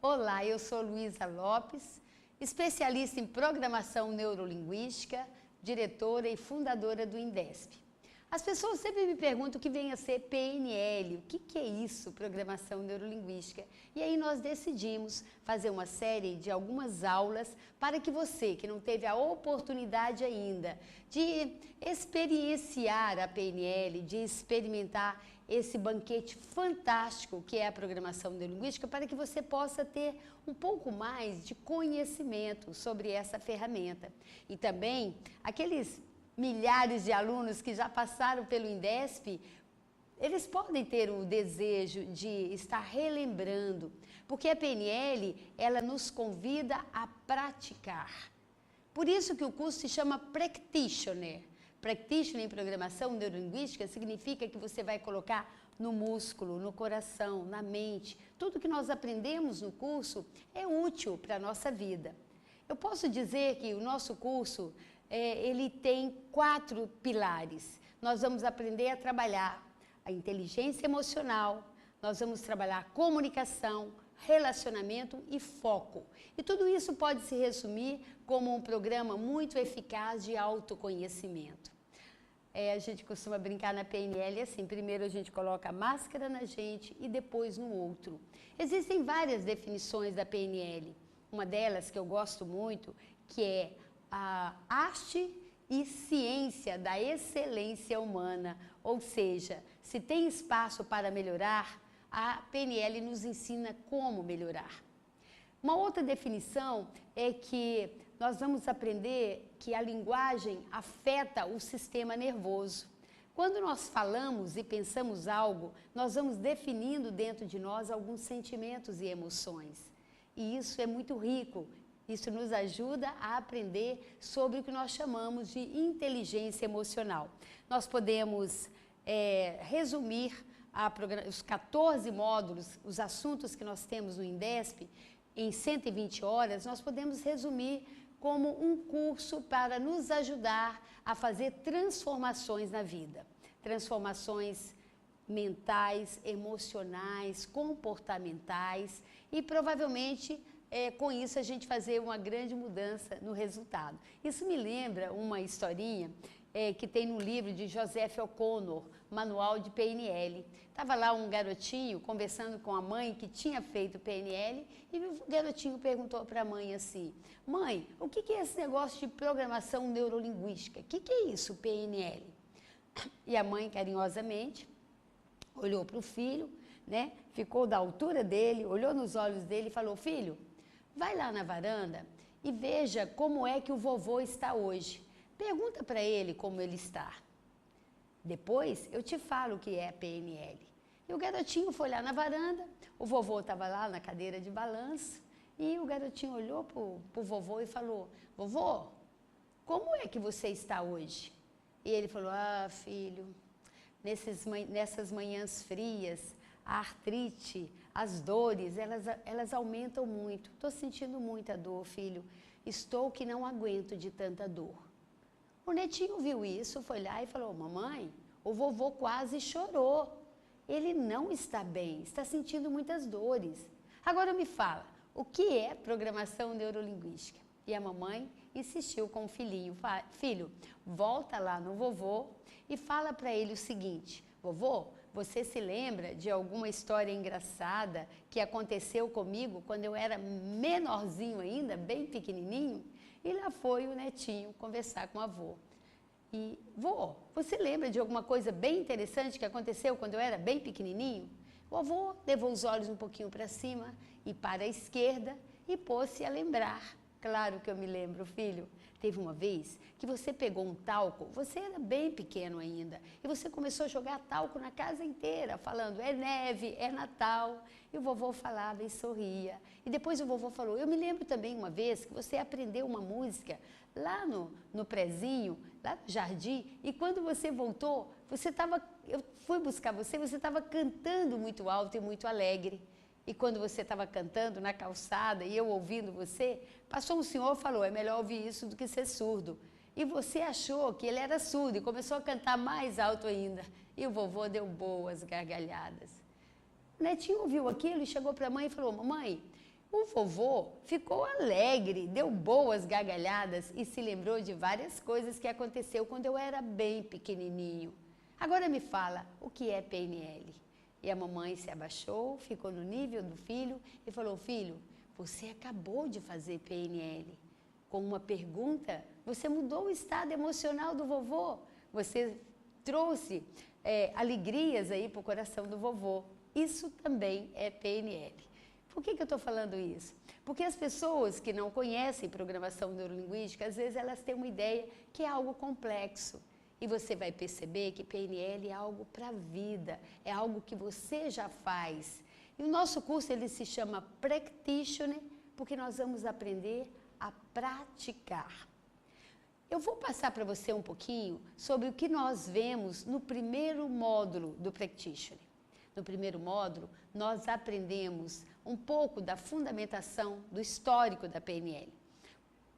Olá, eu sou Luísa Lopes, especialista em programação neurolinguística, diretora e fundadora do Indesp. As pessoas sempre me perguntam o que vem a ser PNL, o que é isso, programação neurolinguística? E aí nós decidimos fazer uma série de algumas aulas para que você, que não teve a oportunidade ainda de experienciar a PNL, de experimentar esse banquete fantástico que é a programação neurolinguística, para que você possa ter um pouco mais de conhecimento sobre essa ferramenta. E também aqueles milhares de alunos que já passaram pelo Indesp, eles podem ter o desejo de estar relembrando, porque a PNL, ela nos convida a praticar. Por isso que o curso se chama Practitioner. Practitioner em programação neurolinguística significa que você vai colocar no músculo, no coração, na mente. Tudo que nós aprendemos no curso é útil para a nossa vida. Eu posso dizer que o nosso curso ele tem 4 pilares. Nós vamos aprender a trabalhar a inteligência emocional, nós vamos trabalhar a comunicação, relacionamento e foco. E tudo isso pode se resumir como um programa muito eficaz de autoconhecimento. A gente costuma brincar na PNL assim, primeiro a gente coloca a máscara na gente e depois no outro. Existem várias definições da PNL. Uma delas que eu gosto muito, que é a arte e ciência da excelência humana, ou seja, se tem espaço para melhorar, a PNL nos ensina como melhorar. Uma outra definição é que nós vamos aprender que a linguagem afeta o sistema nervoso. Quando nós falamos e pensamos algo, nós vamos definindo dentro de nós alguns sentimentos e emoções. E isso é muito rico. Isso nos ajuda a aprender sobre o que nós chamamos de inteligência emocional. Nós podemos resumir os 14 módulos, os assuntos que nós temos no Indesp, em 120 horas, nós podemos resumir como um curso para nos ajudar a fazer transformações na vida. Transformações mentais, emocionais, comportamentais e provavelmente com isso a gente fazer uma grande mudança no resultado. Isso me lembra uma historinha que tem no livro de Joseph O'Connor, Manual de PNL. Estava lá um garotinho conversando com a mãe que tinha feito PNL e o garotinho perguntou para a mãe assim: mãe, o que é esse negócio de programação neurolinguística? O que é isso, PNL? E a mãe carinhosamente olhou para o filho, né? Ficou da altura dele, olhou nos olhos dele e falou: filho, vai lá na varanda e veja como é que o vovô está hoje. Pergunta para ele como ele está. Depois eu te falo o que é PNL. E o garotinho foi lá na varanda, o vovô estava lá na cadeira de balanço e o garotinho olhou para o vovô e falou: vovô, como é que você está hoje? E ele falou: ah, filho, nessas manhãs frias, a artrite, as dores, elas aumentam muito. Estou sentindo muita dor, filho. Estou que não aguento de tanta dor. O netinho viu isso, foi lá e falou: mamãe, o vovô quase chorou. Ele não está bem, está sentindo muitas dores. Agora me fala, o que é programação neurolinguística? E a mamãe insistiu com o filhinho: filho, volta lá no vovô e fala para ele o seguinte: vovô, você se lembra de alguma história engraçada que aconteceu comigo quando eu era menorzinho ainda, bem pequenininho? E lá foi o netinho conversar com o avô. E, vô, você lembra de alguma coisa bem interessante que aconteceu quando eu era bem pequenininho? O avô levou os olhos um pouquinho para cima e para a esquerda e pôs-se a lembrar. Claro que eu me lembro, filho. Teve uma vez que você pegou um talco, você era bem pequeno ainda, e você começou a jogar talco na casa inteira, falando: é neve, é Natal. E o vovô falava e sorria. E depois o vovô falou: eu me lembro também uma vez que você aprendeu uma música lá no prezinho, lá no jardim, e quando você voltou, eu fui buscar você estava cantando muito alto e muito alegre. E quando você estava cantando na calçada e eu ouvindo você, passou um senhor e falou: é melhor ouvir isso do que ser surdo. E você achou que ele era surdo e começou a cantar mais alto ainda. E o vovô deu boas gargalhadas. O netinho ouviu aquilo e chegou para a mãe e falou: mamãe, O vovô ficou alegre, deu boas gargalhadas e se lembrou de várias coisas que aconteceu quando eu era bem pequenininho. Agora me fala, o que é PNL? E a mamãe se abaixou, ficou no nível do filho e falou, filho, você acabou de fazer PNL. Com uma pergunta, você mudou o estado emocional do vovô. Você trouxe alegrias aí para o coração do vovô. Isso também é PNL. Por que eu estou falando isso? Porque as pessoas que não conhecem programação neurolinguística, às vezes elas têm uma ideia que é algo complexo. E você vai perceber que PNL é algo para a vida, é algo que você já faz. E o nosso curso ele se chama Practitioner, porque nós vamos aprender a praticar. Eu vou passar para você um pouquinho sobre o que nós vemos no primeiro módulo do Practitioner. No primeiro módulo, nós aprendemos um pouco da fundamentação do histórico da PNL.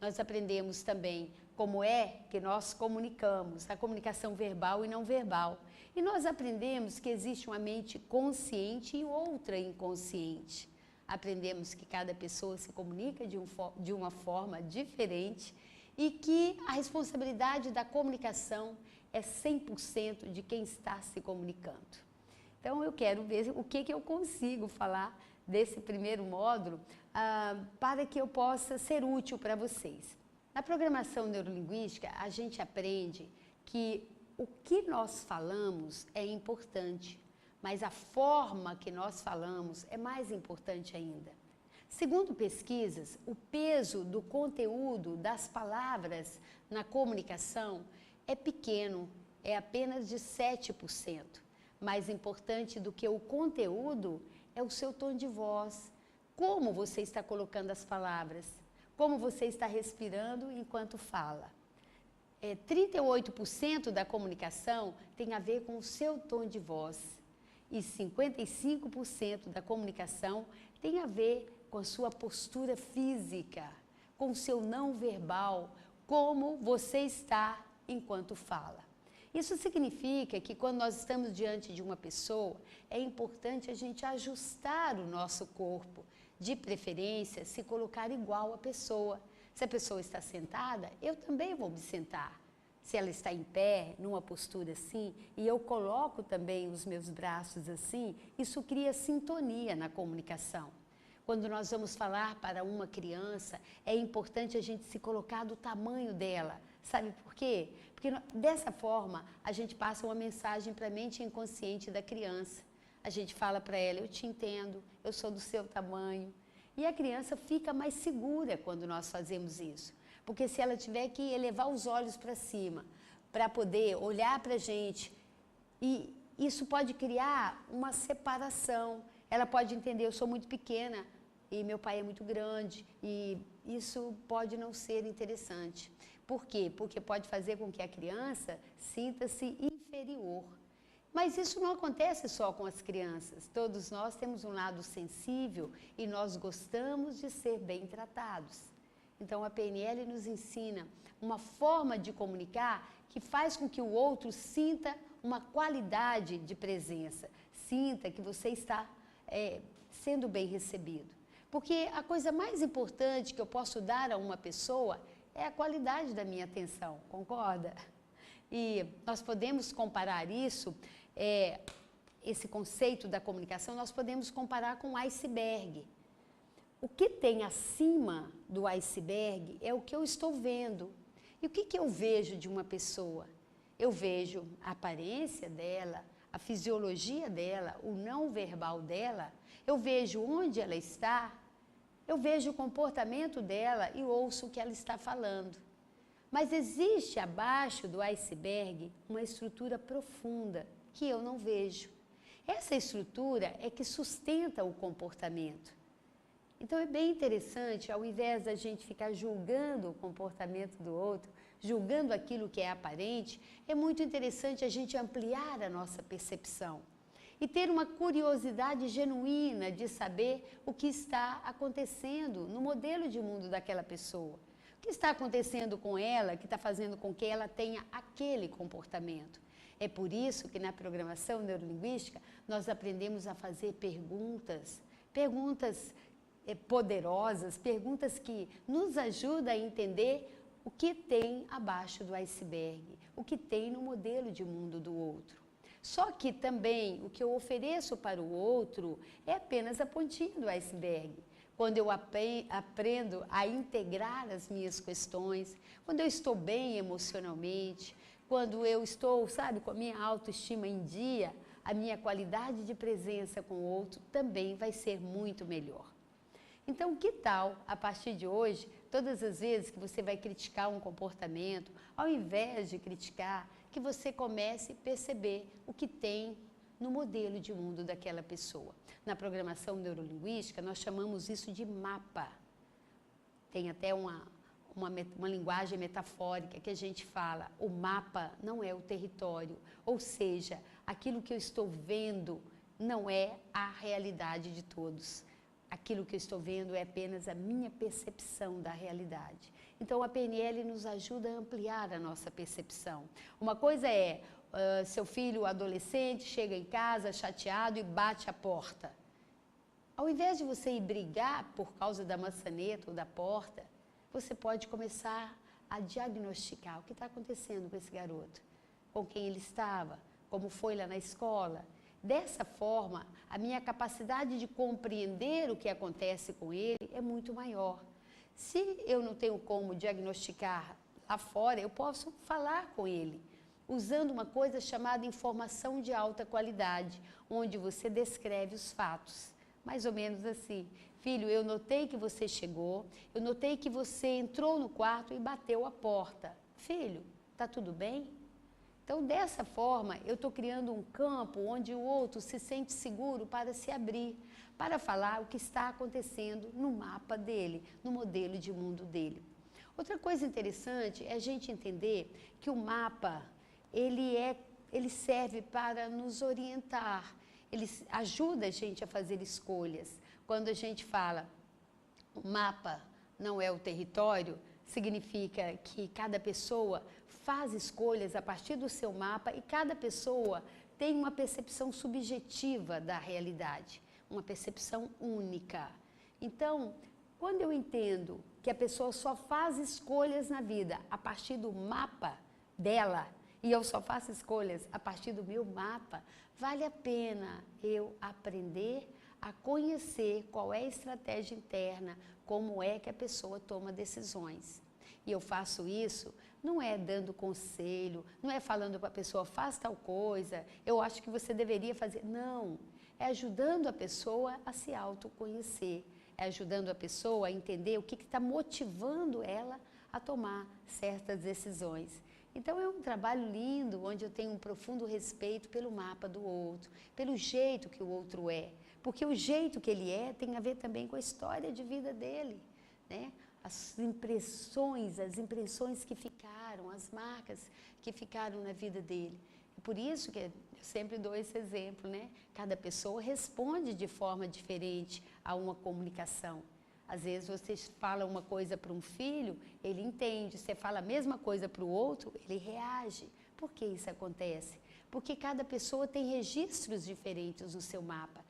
Nós aprendemos também como é que nós comunicamos, a comunicação verbal e não verbal. E nós aprendemos que existe uma mente consciente e outra inconsciente. Aprendemos que cada pessoa se comunica de uma forma diferente e que a responsabilidade da comunicação é 100% de quem está se comunicando. Então, eu quero ver o que eu consigo falar desse primeiro módulo para que eu possa ser útil para vocês. Na programação neurolinguística, a gente aprende que o que nós falamos é importante, mas a forma que nós falamos é mais importante ainda. Segundo pesquisas, o peso do conteúdo das palavras na comunicação é pequeno, é apenas de 7%. Mais importante do que o conteúdo é o seu tom de voz, como você está colocando as palavras, como você está respirando enquanto fala. 38% da comunicação tem a ver com o seu tom de voz e 55% da comunicação tem a ver com a sua postura física, com o seu não verbal, como você está enquanto fala. Isso significa que quando nós estamos diante de uma pessoa, é importante a gente ajustar o nosso corpo, de preferência, se colocar igual à pessoa. Se a pessoa está sentada, eu também vou me sentar. Se ela está em pé, numa postura assim, e eu coloco também os meus braços assim, isso cria sintonia na comunicação. Quando nós vamos falar para uma criança, é importante a gente se colocar do tamanho dela. Sabe por quê? Porque dessa forma a gente passa uma mensagem para a mente inconsciente da criança. A gente fala para ela, eu te entendo, eu sou do seu tamanho. E a criança fica mais segura quando nós fazemos isso. Porque se ela tiver que elevar os olhos para cima, para poder olhar para a gente, e isso pode criar uma separação. Ela pode entender, eu sou muito pequena e meu pai é muito grande, e isso pode não ser interessante. Por quê? Porque pode fazer com que a criança sinta-se inferior. Mas isso não acontece só com as crianças. Todos nós temos um lado sensível e nós gostamos de ser bem tratados. Então, a PNL nos ensina uma forma de comunicar que faz com que o outro sinta uma qualidade de presença, sinta que você está sendo bem recebido. Porque a coisa mais importante que eu posso dar a uma pessoa é a qualidade da minha atenção, concorda? E nós podemos comparar isso, esse conceito da comunicação, nós podemos comparar com um iceberg. O que tem acima do iceberg é o que eu estou vendo. E o que eu vejo de uma pessoa? Eu vejo a aparência dela, a fisiologia dela, o não verbal dela, eu vejo onde ela está, eu vejo o comportamento dela e ouço o que ela está falando. Mas existe abaixo do iceberg uma estrutura profunda que eu não vejo. Essa estrutura é que sustenta o comportamento. Então é bem interessante, ao invés da gente ficar julgando o comportamento do outro, julgando aquilo que é aparente, é muito interessante a gente ampliar a nossa percepção e ter uma curiosidade genuína de saber o que está acontecendo no modelo de mundo daquela pessoa. O que está acontecendo com ela, que está fazendo com que ela tenha aquele comportamento. É por isso que na programação neurolinguística nós aprendemos a fazer perguntas poderosas, perguntas que nos ajudam a entender o que tem abaixo do iceberg, o que tem no modelo de mundo do outro. Só que também o que eu ofereço para o outro é apenas a pontinha do iceberg. Quando eu aprendo a integrar as minhas questões, quando eu estou bem emocionalmente, quando eu estou, sabe, com a minha autoestima em dia, a minha qualidade de presença com o outro também vai ser muito melhor. Então, que tal, a partir de hoje, todas as vezes que você vai criticar um comportamento, ao invés de criticar, que você comece a perceber o que tem no modelo de mundo daquela pessoa. Na programação neurolinguística, nós chamamos isso de mapa. Tem até uma linguagem metafórica que a gente fala, o mapa não é o território, ou seja, aquilo que eu estou vendo não é a realidade de todos. Aquilo que eu estou vendo é apenas a minha percepção da realidade. Então, a PNL nos ajuda a ampliar a nossa percepção. Uma coisa é, seu filho adolescente chega em casa chateado e bate a porta. Ao invés de você ir brigar por causa da maçaneta ou da porta, você pode começar a diagnosticar o que está acontecendo com esse garoto, com quem ele estava, como foi lá na escola. Dessa forma, a minha capacidade de compreender o que acontece com ele é muito maior. Se eu não tenho como diagnosticar lá fora, eu posso falar com ele, usando uma coisa chamada informação de alta qualidade, onde você descreve os fatos. Mais ou menos assim, filho, eu notei que você chegou, eu notei que você entrou no quarto e bateu a porta. Filho, tá tudo bem? Então, dessa forma, eu estou criando um campo onde o outro se sente seguro para se abrir, para falar o que está acontecendo no mapa dele, no modelo de mundo dele. Outra coisa interessante é a gente entender que o mapa, ele serve para nos orientar, ele ajuda a gente a fazer escolhas. Quando a gente fala, o mapa não é o território, significa que cada pessoa faz escolhas a partir do seu mapa e cada pessoa tem uma percepção subjetiva da realidade, uma percepção única. Então, quando eu entendo que a pessoa só faz escolhas na vida a partir do mapa dela e eu só faço escolhas a partir do meu mapa, vale a pena eu aprender a conhecer qual é a estratégia interna, como é que a pessoa toma decisões. E eu faço isso, não é dando conselho, não é falando para a pessoa, faz tal coisa, eu acho que você deveria fazer. Não, é ajudando a pessoa a se autoconhecer, é ajudando a pessoa a entender o que está motivando ela a tomar certas decisões. Então é um trabalho lindo, onde eu tenho um profundo respeito pelo mapa do outro, pelo jeito que o outro é, porque o jeito que ele é tem a ver também com a história de vida dele, né? As impressões que ficaram, as marcas que ficaram na vida dele. E por isso que eu sempre dou esse exemplo, né? Cada pessoa responde de forma diferente a uma comunicação. Às vezes você fala uma coisa para um filho, ele entende. Você fala a mesma coisa para o outro, ele reage. Por que isso acontece? Porque cada pessoa tem registros diferentes no seu mapa.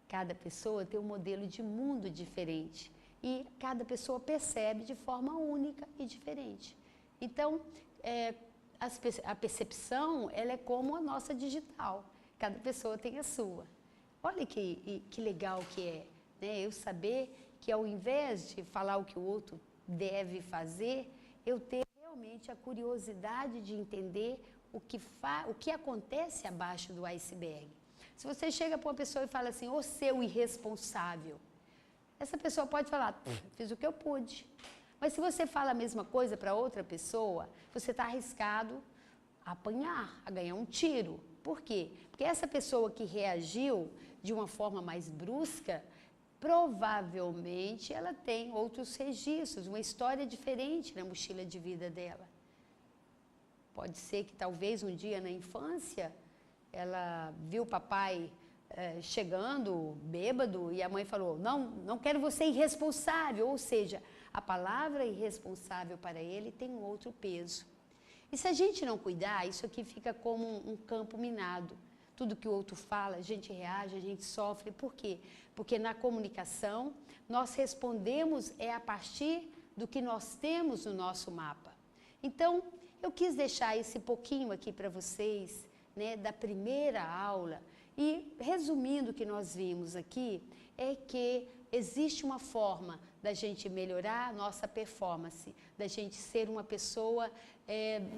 Cada pessoa tem um modelo de mundo diferente. E cada pessoa percebe de forma única e diferente. Então, a percepção, ela é como a nossa digital. Cada pessoa tem a sua. Olha que legal que é, né? Eu saber que ao invés de falar o que o outro deve fazer, eu ter realmente a curiosidade de entender o que acontece abaixo do iceberg. Se você chega para uma pessoa e fala assim, ô seu irresponsável, essa pessoa pode falar, fiz o que eu pude. Mas se você fala a mesma coisa para outra pessoa, você está arriscado a apanhar, a ganhar um tiro. Por quê? Porque essa pessoa que reagiu de uma forma mais brusca, provavelmente ela tem outros registros, uma história diferente na mochila de vida dela. Pode ser que talvez um dia na infância, ela viu o papai chegando bêbado e a mãe falou, não quero você irresponsável, ou seja, a palavra irresponsável para ele tem um outro peso. E se a gente não cuidar, isso aqui fica como um campo minado. tudo que o outro fala, a gente reage, a gente sofre. Por quê? Porque na comunicação nós respondemos a partir do que nós temos no nosso mapa. Então, eu quis deixar esse pouquinho aqui para vocês, né, da primeira aula. E, resumindo o que nós vimos aqui, é que existe uma forma da gente melhorar a nossa performance, da gente ser uma pessoa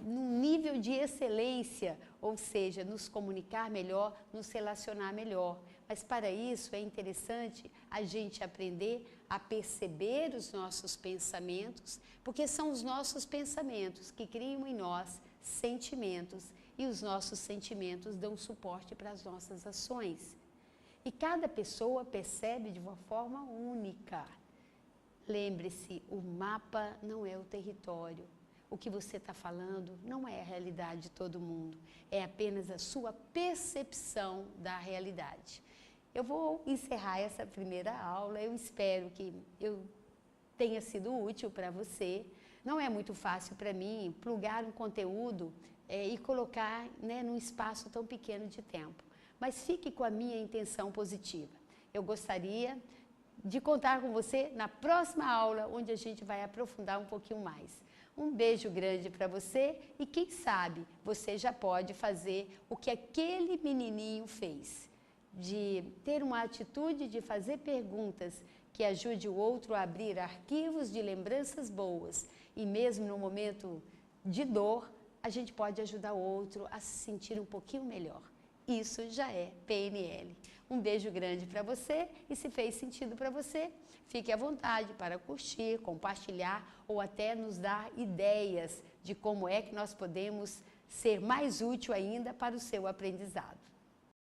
num nível de excelência, ou seja, nos comunicar melhor, nos relacionar melhor. Mas para isso é interessante a gente aprender a perceber os nossos pensamentos, porque são os nossos pensamentos que criam em nós sentimentos e os nossos sentimentos dão suporte para as nossas ações. E cada pessoa percebe de uma forma única. Lembre-se, o mapa não é o território. O que você está falando não é a realidade de todo mundo, é apenas a sua percepção da realidade. Eu vou encerrar essa primeira aula, eu espero que eu tenha sido útil para você. Não é muito fácil para mim plugar um conteúdo e colocar, né, num espaço tão pequeno de tempo. Mas fique com a minha intenção positiva. Eu gostaria de contar com você na próxima aula, onde a gente vai aprofundar um pouquinho mais. Um beijo grande para você e quem sabe você já pode fazer o que aquele menininho fez, de ter uma atitude de fazer perguntas que ajude o outro a abrir arquivos de lembranças boas e mesmo no momento de dor, a gente pode ajudar o outro a se sentir um pouquinho melhor. Isso já é PNL. Um beijo grande para você e se fez sentido para você, fique à vontade para curtir, compartilhar ou até nos dar ideias de como é que nós podemos ser mais útil ainda para o seu aprendizado.